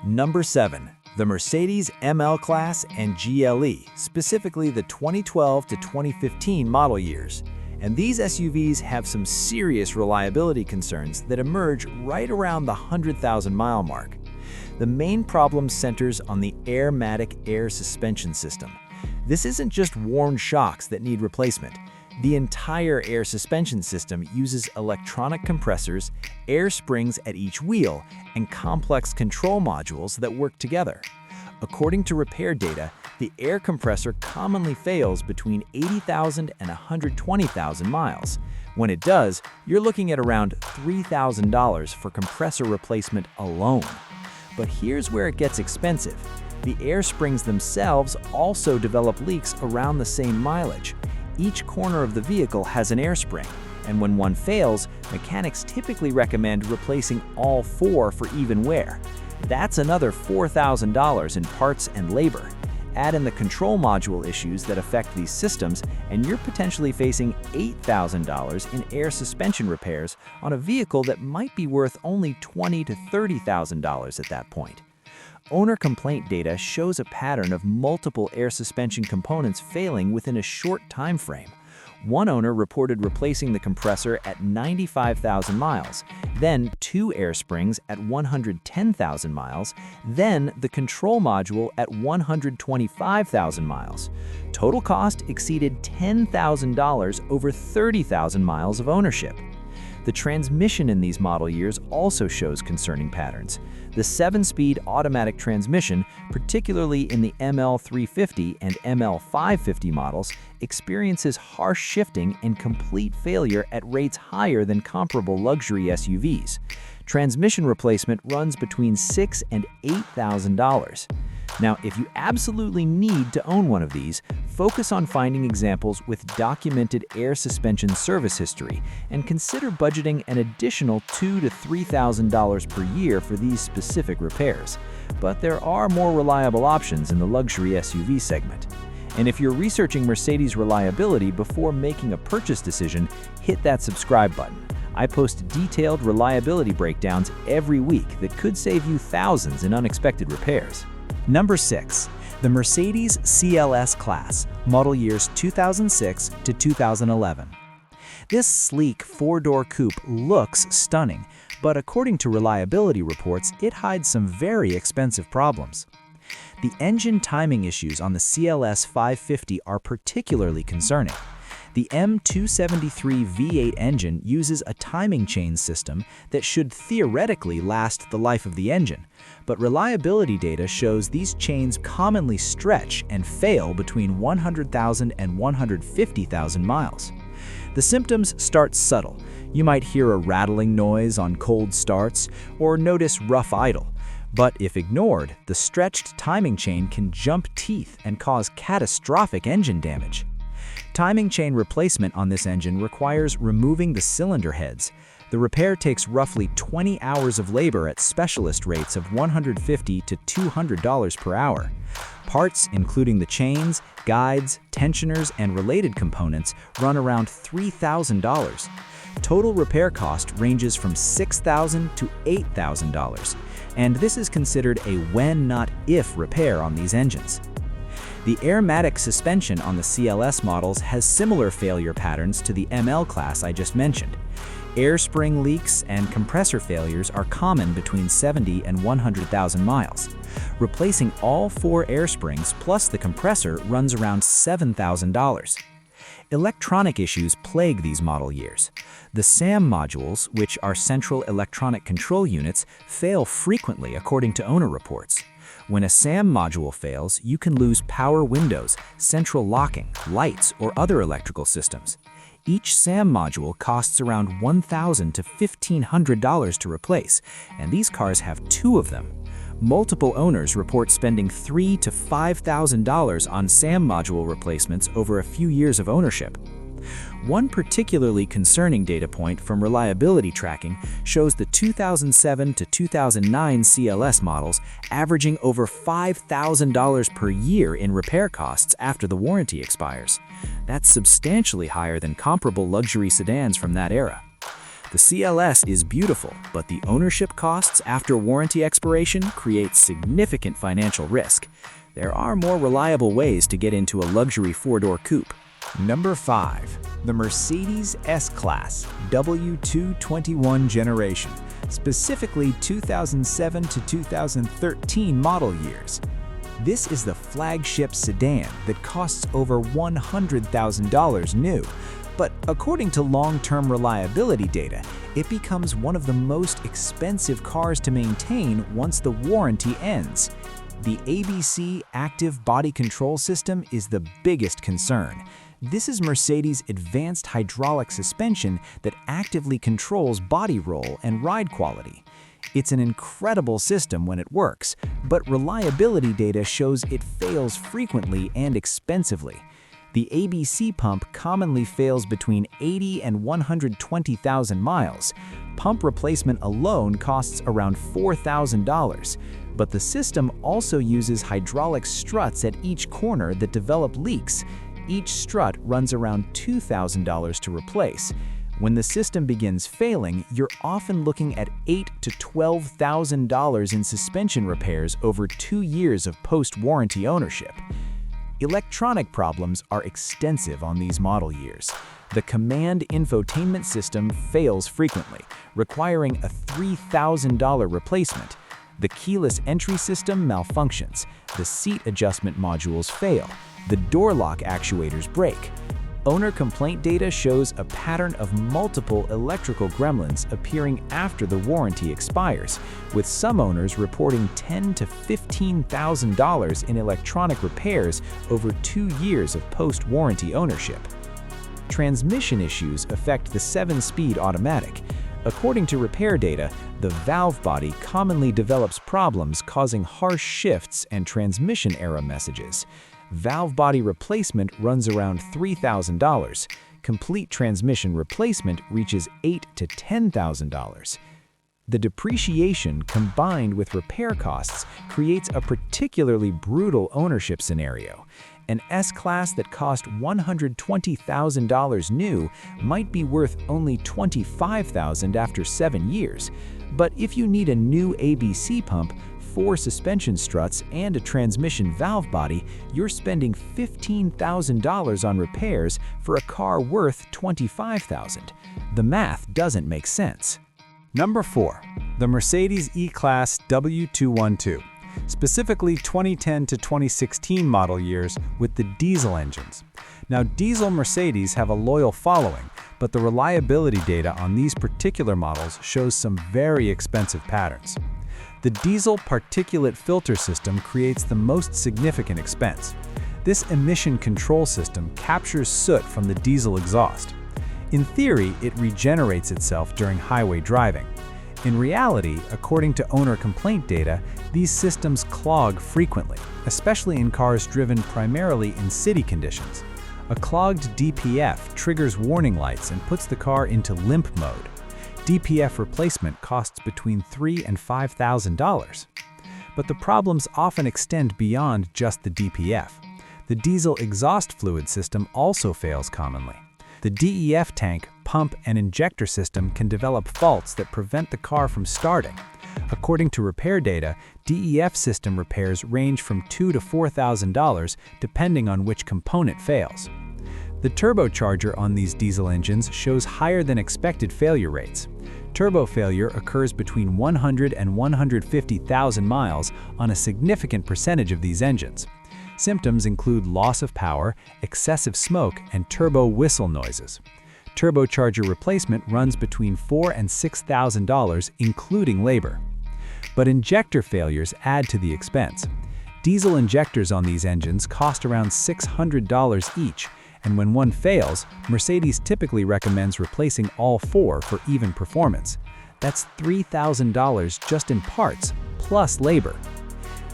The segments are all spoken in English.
Number 7. The Mercedes ML Class and GLE, specifically the 2012 to 2015 model years. And these SUVs have some serious reliability concerns that emerge right around the 100,000-mile mark. The main problem centers on the Airmatic air suspension system. This isn't just worn shocks that need replacement. The entire air suspension system uses electronic compressors, air springs at each wheel, and complex control modules that work together. According to repair data, the air compressor commonly fails between 80,000 and 120,000 miles. When it does, you're looking at around $3,000 for compressor replacement alone. But here's where it gets expensive. The air springs themselves also develop leaks around the same mileage. Each corner of the vehicle has an air spring, and when one fails, mechanics typically recommend replacing all 4 for even wear. That's another $4,000 in parts and labor. Add in the control module issues that affect these systems, and you're potentially facing $8,000 in air suspension repairs on a vehicle that might be worth only $20,000 to $30,000 at that point. Owner complaint data shows a pattern of multiple air suspension components failing within a short time frame. One owner reported replacing the compressor at 95,000 miles, then 2 air springs at 110,000 miles, then the control module at 125,000 miles. Total cost exceeded $10,000 over 30,000 miles of ownership. The transmission in these model years also shows concerning patterns. The 7-speed automatic transmission, particularly in the ML350 and ML550 models, experiences harsh shifting and complete failure at rates higher than comparable luxury SUVs. Transmission replacement runs between $6,000 and $8,000. Now, if you absolutely need to own one of these, focus on finding examples with documented air suspension service history and consider budgeting an additional $2,000 to $3,000 per year for these specific repairs. But there are more reliable options in the luxury SUV segment. And if you're researching Mercedes reliability before making a purchase decision, hit that subscribe button. I post detailed reliability breakdowns every week that could save you thousands in unexpected repairs. Number 6. The Mercedes CLS Class, model years 2006 to 2011. This sleek 4-door coupe looks stunning, but according to reliability reports, it hides some very expensive problems. The engine timing issues on the CLS 550 are particularly concerning. The M273 V8 engine uses a timing chain system that should theoretically last the life of the engine, but reliability data shows these chains commonly stretch and fail between 100,000 and 150,000 miles. The symptoms start subtle. You might hear a rattling noise on cold starts or notice rough idle. But if ignored, the stretched timing chain can jump teeth and cause catastrophic engine damage. Timing chain replacement on this engine requires removing the cylinder heads. The repair takes roughly 20 hours of labor at specialist rates of $150 to $200 per hour. Parts, including the chains, guides, tensioners, and related components, run around $3,000. Total repair cost ranges from $6,000 to $8,000, and this is considered a when not if repair on these engines. The Airmatic suspension on the CLS models has similar failure patterns to the ML class I just mentioned. Air spring leaks and compressor failures are common between 70 and 100,000 miles. Replacing all 4 air springs plus the compressor runs around $7,000. Electronic issues plague these model years. The SAM modules, which are central electronic control units, fail frequently according to owner reports. When a SAM module fails, you can lose power windows, central locking, lights, or other electrical systems. Each SAM module costs around $1,000 to $1,500 to replace, and these cars have 2 of them. Multiple owners report spending $3,000 to $5,000 on SAM module replacements over a few years of ownership. One particularly concerning data point from reliability tracking shows the 2007 to 2009 CLS models averaging over $5,000 per year in repair costs after the warranty expires. That's substantially higher than comparable luxury sedans from that era. The CLS is beautiful, but the ownership costs after warranty expiration create significant financial risk. There are more reliable ways to get into a luxury four-door coupe. Number 5. The Mercedes S-Class W221 generation, specifically 2007 to 2013 model years. This is the flagship sedan that costs over $100,000 new, but according to long-term reliability data, it becomes one of the most expensive cars to maintain once the warranty ends. The ABC Active Body Control System is the biggest concern. This is Mercedes' advanced hydraulic suspension that actively controls body roll and ride quality. It's an incredible system when it works, but reliability data shows it fails frequently and expensively. The ABC pump commonly fails between 80 and 120,000 miles. Pump replacement alone costs around $4,000. But the system also uses hydraulic struts at each corner that develop leaks. Each strut runs around $2,000 to replace. When the system begins failing, you're often looking at $8,000 to $12,000 in suspension repairs over 2 years of post-warranty ownership. Electronic problems are extensive on these model years. The command infotainment system fails frequently, requiring a $3,000 replacement. The keyless entry system malfunctions, the seat adjustment modules fail, the door lock actuators break. Owner complaint data shows a pattern of multiple electrical gremlins appearing after the warranty expires, with some owners reporting $10,000 to $15,000 in electronic repairs over 2 years of post-warranty ownership. Transmission issues affect the 7-speed automatic. According to repair data, the valve body commonly develops problems causing harsh shifts and transmission error messages. Valve body replacement runs around $3,000. Complete transmission replacement reaches $8,000 to $10,000. The depreciation combined with repair costs creates a particularly brutal ownership scenario. An S-Class that cost $120,000 new might be worth only $25,000 after 7 years. But if you need a new ABC pump, 4 suspension struts, and a transmission valve body, you're spending $15,000 on repairs for a car worth $25,000. The math doesn't make sense. Number 4. The Mercedes E-Class W212, specifically 2010 to 2016 model years with the diesel engines. Now, diesel Mercedes have a loyal following, but the reliability data on these particular models shows some very expensive patterns. The diesel particulate filter system creates the most significant expense. This emission control system captures soot from the diesel exhaust. In theory, it regenerates itself during highway driving. In reality, according to owner complaint data, these systems clog frequently, especially in cars driven primarily in city conditions. A clogged DPF triggers warning lights and puts the car into limp mode. DPF replacement costs between $3,000 and $5,000. But the problems often extend beyond just the DPF. The diesel exhaust fluid system also fails commonly. The DEF tank, pump, and injector system can develop faults that prevent the car from starting. According to repair data, DEF system repairs range from $2,000 to $4,000 depending on which component fails. The turbocharger on these diesel engines shows higher than expected failure rates. Turbo failure occurs between 100 and 150,000 miles on a significant percentage of these engines. Symptoms include loss of power, excessive smoke, and turbo whistle noises. Turbocharger replacement runs between $4,000 and $6,000, including labor. But injector failures add to the expense. Diesel injectors on these engines cost around $600 each, and when one fails, Mercedes typically recommends replacing all 4 for even performance. That's $3,000 just in parts, plus labor.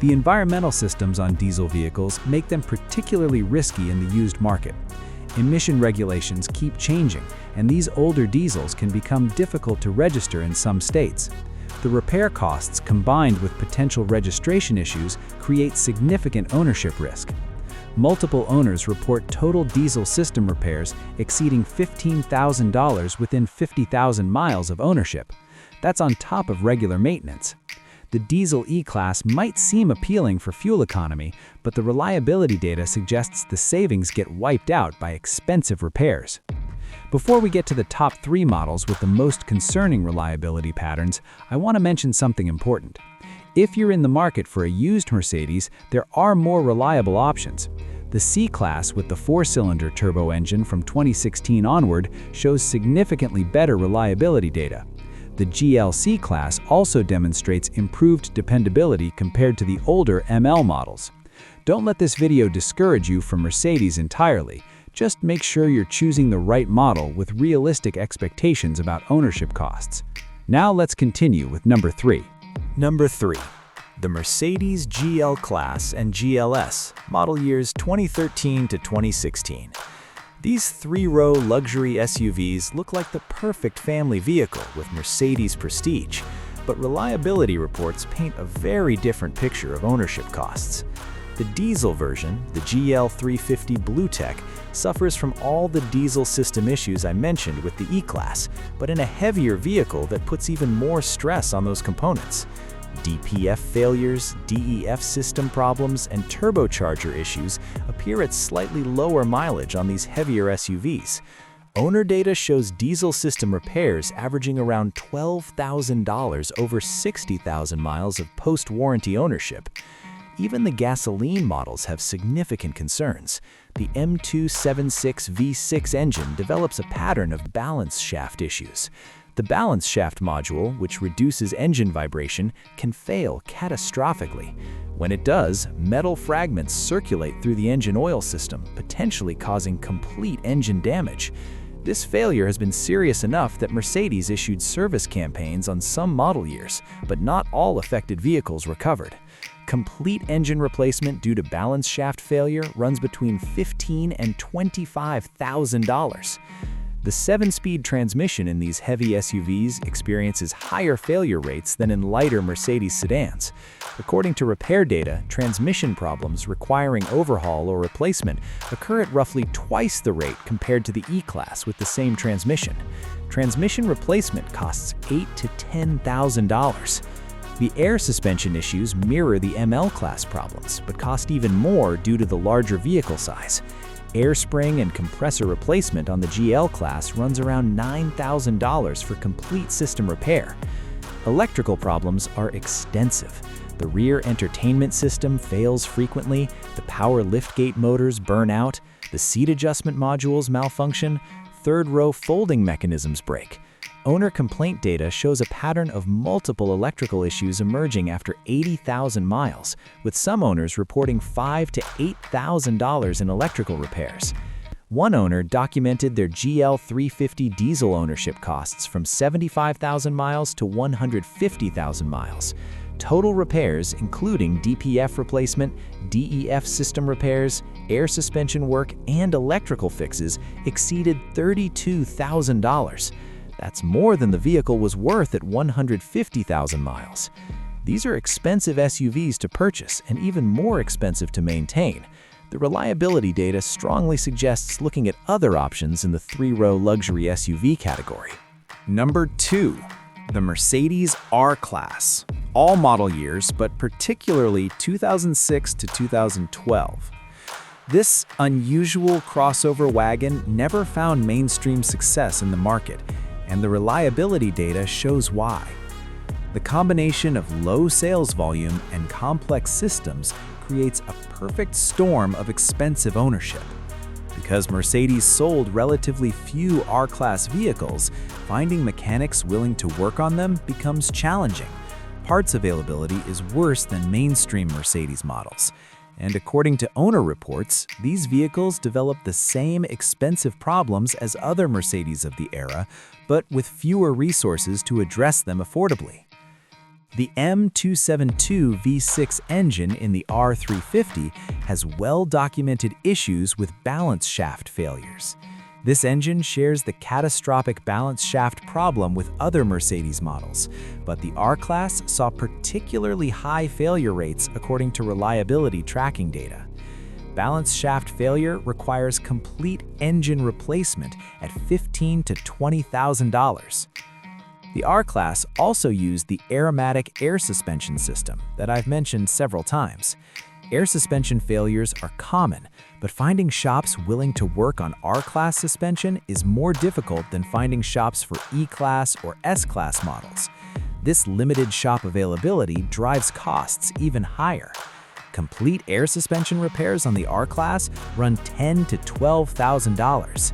The environmental systems on diesel vehicles make them particularly risky in the used market. Emission regulations keep changing, and these older diesels can become difficult to register in some states. The repair costs combined with potential registration issues create significant ownership risk. Multiple owners report total diesel system repairs exceeding $15,000 within 50,000 miles of ownership. That's on top of regular maintenance. The diesel E-Class might seem appealing for fuel economy, but the reliability data suggests the savings get wiped out by expensive repairs. Before we get to the top 3 models with the most concerning reliability patterns, I want to mention something important. If you're in the market for a used Mercedes, there are more reliable options. The C-Class with the 4-cylinder turbo engine from 2016 onward shows significantly better reliability data. The GLC class also demonstrates improved dependability compared to the older ML models. Don't let this video discourage you from Mercedes entirely. Just make sure you're choosing the right model with realistic expectations about ownership costs. Now let's continue with number 3. Number 3. The Mercedes GL Class and GLS, model years 2013 to 2016. These 3-row luxury SUVs look like the perfect family vehicle with Mercedes prestige, but reliability reports paint a very different picture of ownership costs. The diesel version, the GL350 BlueTech, suffers from all the diesel system issues I mentioned with the E-Class, but in a heavier vehicle that puts even more stress on those components. DPF failures, DEF system problems, and turbocharger issues appear at slightly lower mileage on these heavier SUVs. Owner data shows diesel system repairs averaging around $12,000 over 60,000 miles of post-warranty ownership. Even the gasoline models have significant concerns. The M276 V6 engine develops a pattern of balance shaft issues. The balance shaft module, which reduces engine vibration, can fail catastrophically. When it does, metal fragments circulate through the engine oil system, potentially causing complete engine damage. This failure has been serious enough that Mercedes issued service campaigns on some model years, but not all affected vehicles recovered. Complete engine replacement due to balance shaft failure runs between $15,000 and $25,000. The 7-speed transmission in these heavy SUVs experiences higher failure rates than in lighter Mercedes sedans. According to repair data, transmission problems requiring overhaul or replacement occur at roughly twice the rate compared to the E-Class with the same transmission. Transmission replacement costs $8,000 to $10,000. The air suspension issues mirror the ML class problems, but cost even more due to the larger vehicle size. Air spring and compressor replacement on the GL class runs around $9,000 for complete system repair. Electrical problems are extensive. The rear entertainment system fails frequently, the power liftgate motors burn out, the seat adjustment modules malfunction, third-row folding mechanisms break. Owner complaint data shows a pattern of multiple electrical issues emerging after 80,000 miles, with some owners reporting $5,000 to $8,000 in electrical repairs. One owner documented their GL350 diesel ownership costs from 75,000 miles to 150,000 miles. Total repairs, including DPF replacement, DEF system repairs, air suspension work, and electrical fixes, exceeded $32,000. That's more than the vehicle was worth at 150,000 miles. These are expensive SUVs to purchase and even more expensive to maintain. The reliability data strongly suggests looking at other options in the 3-row luxury SUV category. Number 2. The Mercedes R-Class. All model years, but particularly 2006 to 2012. This unusual crossover wagon never found mainstream success in the market, and the reliability data shows why. The combination of low sales volume and complex systems creates a perfect storm of expensive ownership. Because Mercedes sold relatively few R-Class vehicles, finding mechanics willing to work on them becomes challenging. Parts availability is worse than mainstream Mercedes models. And according to owner reports, these vehicles develop the same expensive problems as other Mercedes of the era, but with fewer resources to address them affordably. The M272 V6 engine in the R350 has well-documented issues with balance shaft failures. This engine shares the catastrophic balance shaft problem with other Mercedes models, but the R-Class saw particularly high failure rates according to reliability tracking data. balance shaft failure requires complete engine replacement at $15,000 to $20,000. The R-Class also used the aromatic air suspension system that I've mentioned several times. Air suspension failures are common, but finding shops willing to work on R-Class suspension is more difficult than finding shops for E-Class or S-Class models. This limited shop availability drives costs even higher. Complete air suspension repairs on the R-Class run $10,000 to $12,000.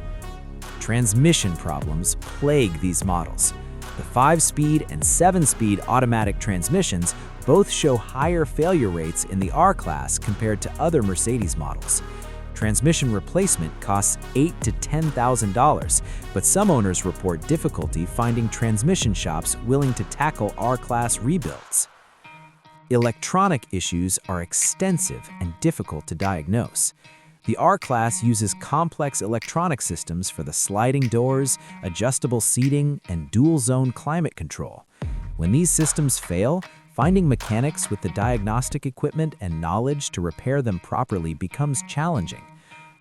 Transmission problems plague these models. The 5-speed and 7-speed automatic transmissions both show higher failure rates in the R-Class compared to other Mercedes models. Transmission replacement costs $8,000 to $10,000, but some owners report difficulty finding transmission shops willing to tackle R-Class rebuilds. Electronic issues are extensive and difficult to diagnose. The R-Class uses complex electronic systems for the sliding doors, adjustable seating, and dual-zone climate control. When these systems fail, finding mechanics with the diagnostic equipment and knowledge to repair them properly becomes challenging.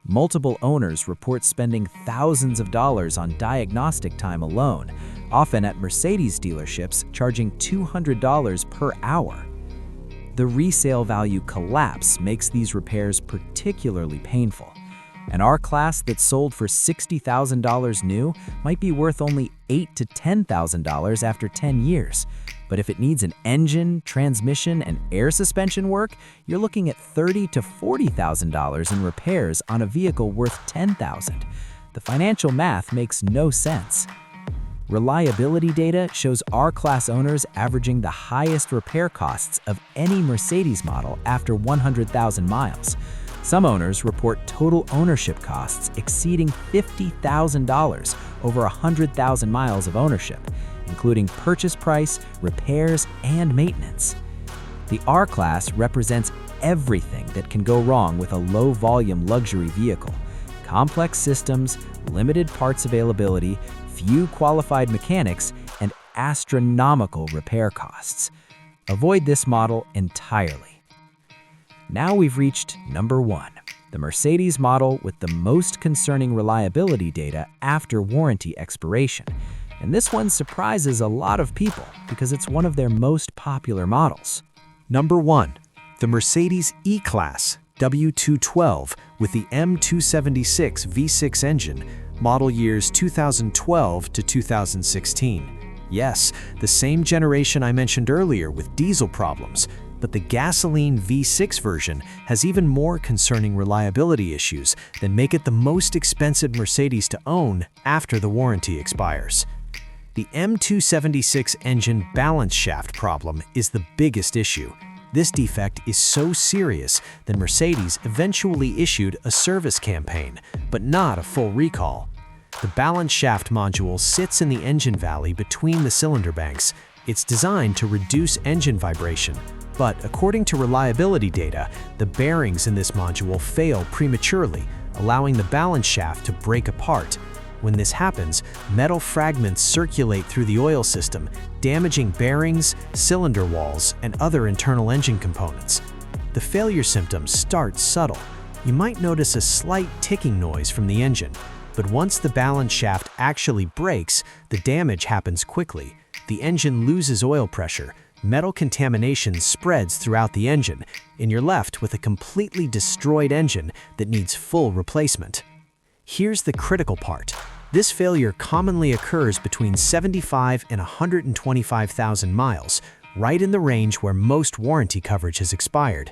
Multiple owners report spending thousands of dollars on diagnostic time alone, often at Mercedes dealerships charging $200 per hour. The resale value collapse makes these repairs particularly painful. An R-Class that sold for $60,000 new might be worth only $8,000 to $10,000 after 10 years. But if it needs an engine, transmission, and air suspension work, you're looking at $30,000 to $40,000 in repairs on a vehicle worth $10,000. The financial math makes no sense. Reliability data shows R-Class owners averaging the highest repair costs of any Mercedes model after 100,000 miles. Some owners report total ownership costs exceeding $50,000 over 100,000 miles of ownership, including purchase price, repairs, and maintenance. The R-Class represents everything that can go wrong with a low-volume luxury vehicle: complex systems, limited parts availability, few qualified mechanics, and astronomical repair costs. Avoid this model entirely. Now we've reached number 1, the Mercedes model with the most concerning reliability data after warranty expiration. And this one surprises a lot of people because it's one of their most popular models. Number 1, the Mercedes E-Class W212 with the M276 V6 engine, model years 2012 to 2016. Yes, the same generation I mentioned earlier with diesel problems, but the gasoline V6 version has even more concerning reliability issues that make it the most expensive Mercedes to own after the warranty expires. The M276 engine balance shaft problem is the biggest issue. This defect is so serious that Mercedes eventually issued a service campaign, but not a full recall. The balance shaft module sits in the engine valley between the cylinder banks. It's designed to reduce engine vibration, but according to reliability data, the bearings in this module fail prematurely, allowing the balance shaft to break apart. When this happens, metal fragments circulate through the oil system, damaging bearings, cylinder walls, and other internal engine components. The failure symptoms start subtle. You might notice a slight ticking noise from the engine, but once the balance shaft actually breaks, the damage happens quickly. The engine loses oil pressure, metal contamination spreads throughout the engine, and you're left with a completely destroyed engine that needs full replacement. Here's the critical part. This failure commonly occurs between 75 and 125,000 miles, right in the range where most warranty coverage has expired.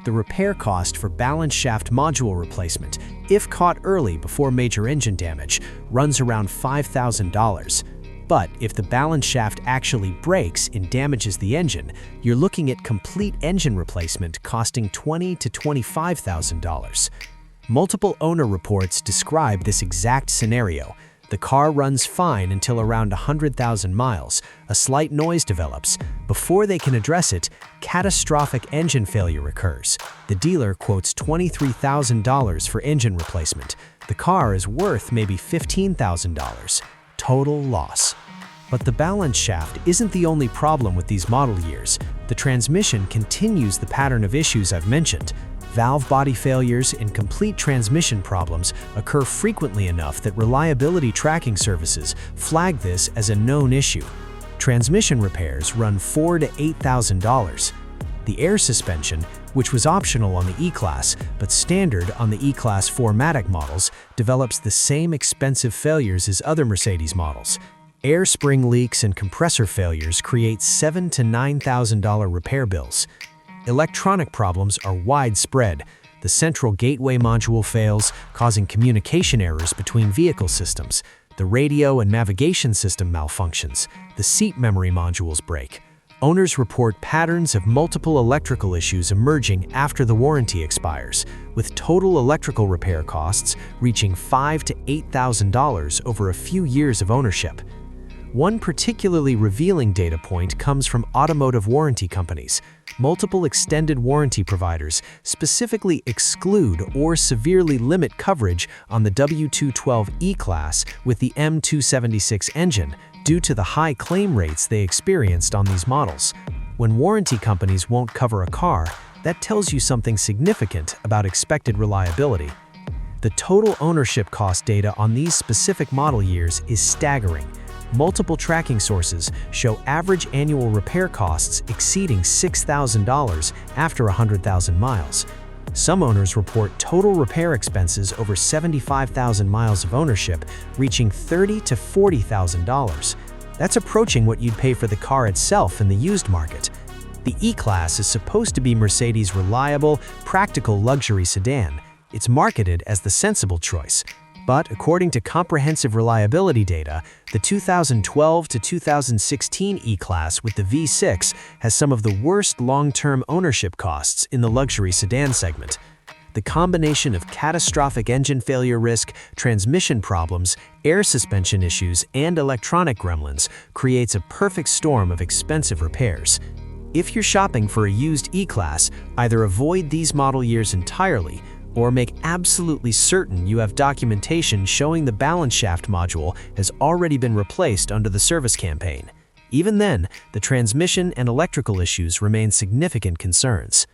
The repair cost for balance shaft module replacement, if caught early before major engine damage, runs around $5,000. But if the balance shaft actually breaks and damages the engine, you're looking at complete engine replacement costing $20,000 to $25,000. Multiple owner reports describe this exact scenario. The car runs fine until around 100,000 miles. A slight noise develops. Before they can address it, catastrophic engine failure occurs. The dealer quotes $23,000 for engine replacement. The car is worth maybe $15,000. Total loss. But the balance shaft isn't the only problem with these model years. The transmission continues the pattern of issues I've mentioned. Valve body failures and complete transmission problems occur frequently enough that reliability tracking services flag this as a known issue. Transmission repairs run $4,000 to $8,000. The air suspension, which was optional on the E-Class but standard on the E-Class 4MATIC models, develops the same expensive failures as other Mercedes models. Air spring leaks and compressor failures create $7,000 to $9,000 repair bills. Electronic problems are widespread. The central gateway module fails, causing communication errors between vehicle systems. The radio and navigation system malfunctions. The seat memory modules break. Owners report patterns of multiple electrical issues emerging after the warranty expires, with total electrical repair costs reaching $5,000 to $8,000 over a few years of ownership. One particularly revealing data point comes from automotive warranty companies. Multiple extended warranty providers specifically exclude or severely limit coverage on the W212 E-Class with the M276 engine due to the high claim rates they experienced on these models. When warranty companies won't cover a car, that tells you something significant about expected reliability. The total ownership cost data on these specific model years is staggering. Multiple tracking sources show average annual repair costs exceeding $6,000 after 100,000 miles. Some owners report total repair expenses over 75,000 miles of ownership reaching $30,000 to $40,000. That's approaching what you'd pay for the car itself in the used market. The E-Class is supposed to be Mercedes' reliable, practical luxury sedan. It's marketed as the sensible choice. But according to comprehensive reliability data, the 2012 to 2016 E-Class with the V6 has some of the worst long-term ownership costs in the luxury sedan segment. The combination of catastrophic engine failure risk, transmission problems, air suspension issues, and electronic gremlins creates a perfect storm of expensive repairs. If you're shopping for a used E-Class, either avoid these model years entirely or make absolutely certain you have documentation showing the balance shaft module has already been replaced under the service campaign. Even then, the transmission and electrical issues remain significant concerns.